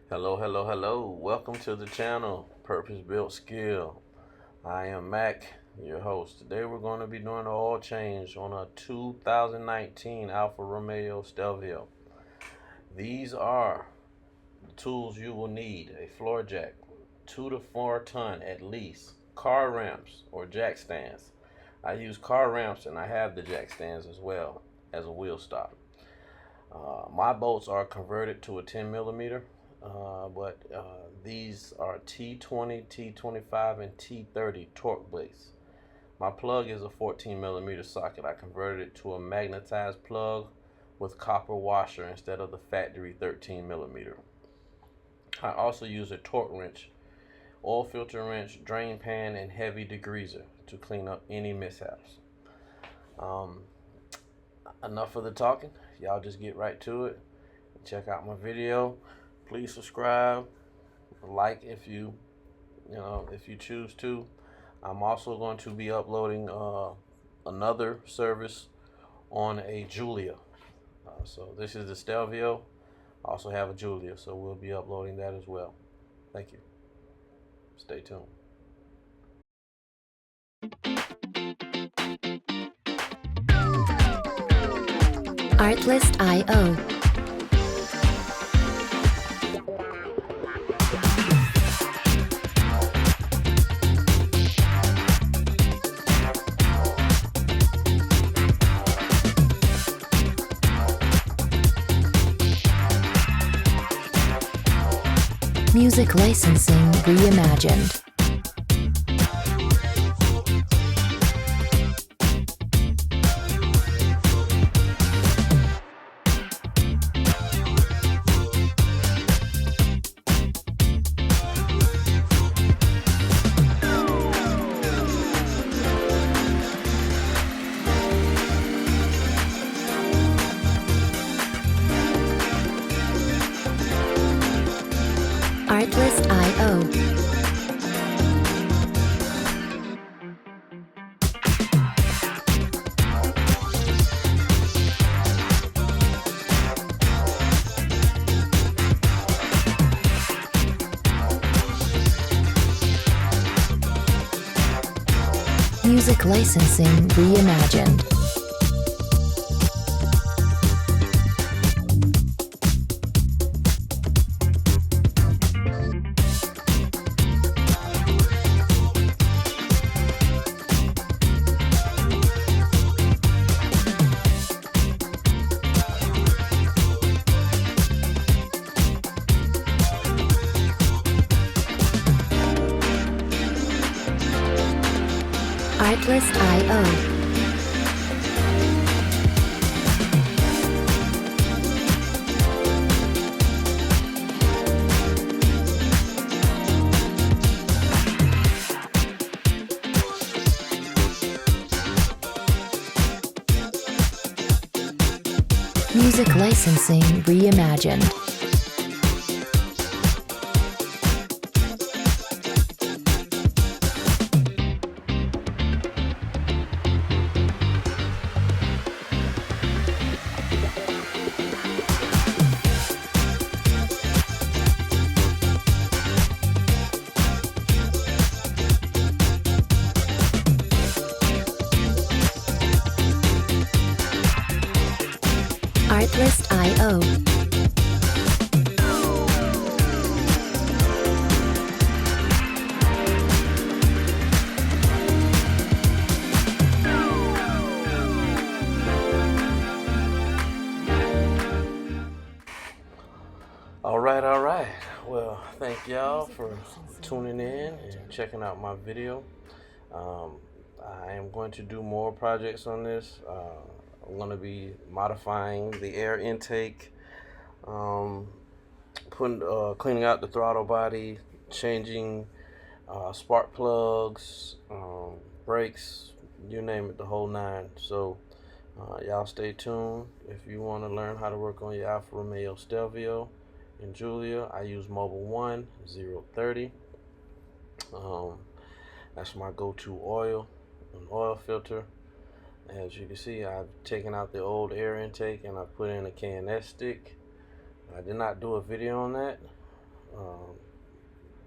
Hello, hello, hello. Welcome to the channel, Purpose Built Skill. I am Mac, your host. Today we're going to be doing an oil change on a 2019 Alfa Romeo Stelvio. These are the tools you will need: a floor jack, 2 to 4 ton at least, car ramps or jack stands. I use car ramps and I have the jack stands as well as a wheel stop. My bolts are converted to a 10 millimeter, but these are T20, T25, and T30 Torx blades. My plug is a 14 millimeter socket. I converted it to a magnetized plug with copper washer instead of the factory 13 millimeter. I also use a torque wrench, oil filter wrench, drain pan, and heavy degreaser to clean up any mishaps. Enough of the talking. Y'all just get right to it. Check out my video. Please subscribe, like if you choose to. I'm also going to be uploading another service on a Julia. So this is the Stelvio. I also have a Julia, so we'll be uploading that as well. Thank you. Stay tuned. Artlist.io. Music licensing reimagined. Artlist.io. Music licensing reimagined. Artlist.io. Music licensing reimagined. Artlist.io. All right. Well, thank y'all for tuning in and checking out my video. I am going to do more projects on this. I'm going to be modifying the air intake, cleaning out the throttle body, changing spark plugs, brakes, you name it, the whole nine. So y'all stay tuned. If you want to learn how to work on your Alfa Romeo Stelvio and Julia, I use Mobil 1 030. That's my go-to oil, an oil filter. As you can see, I've taken out the old air intake and I put in a K&S stick. I did not do a video on that.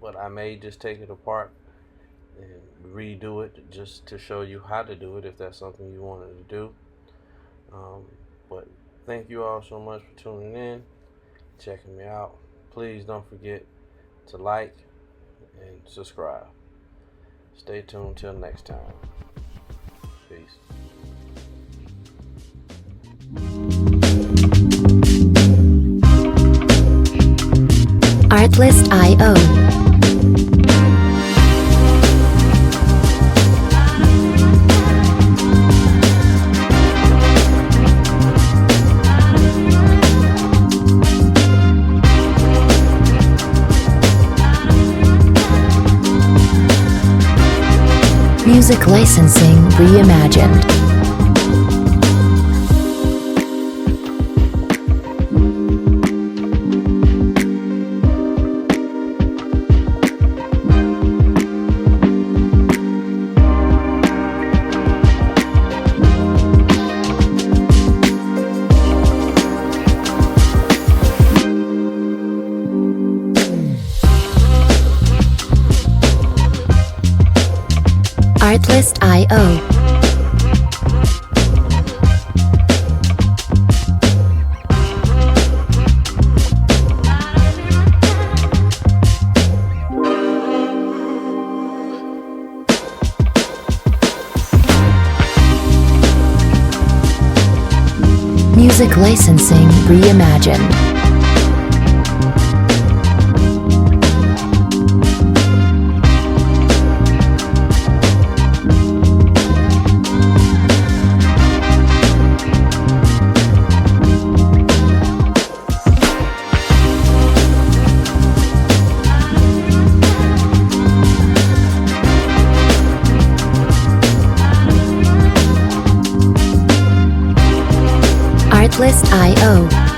but I may just take it apart and redo it just to show you how to do it if that's something you wanted to do. But thank you all so much for tuning in, checking me out. Please don't forget to like and subscribe. Stay tuned till next time. Peace. Artlist.io. Music licensing reimagined. Artlist.io. Music licensing reimagined. Artlist.io.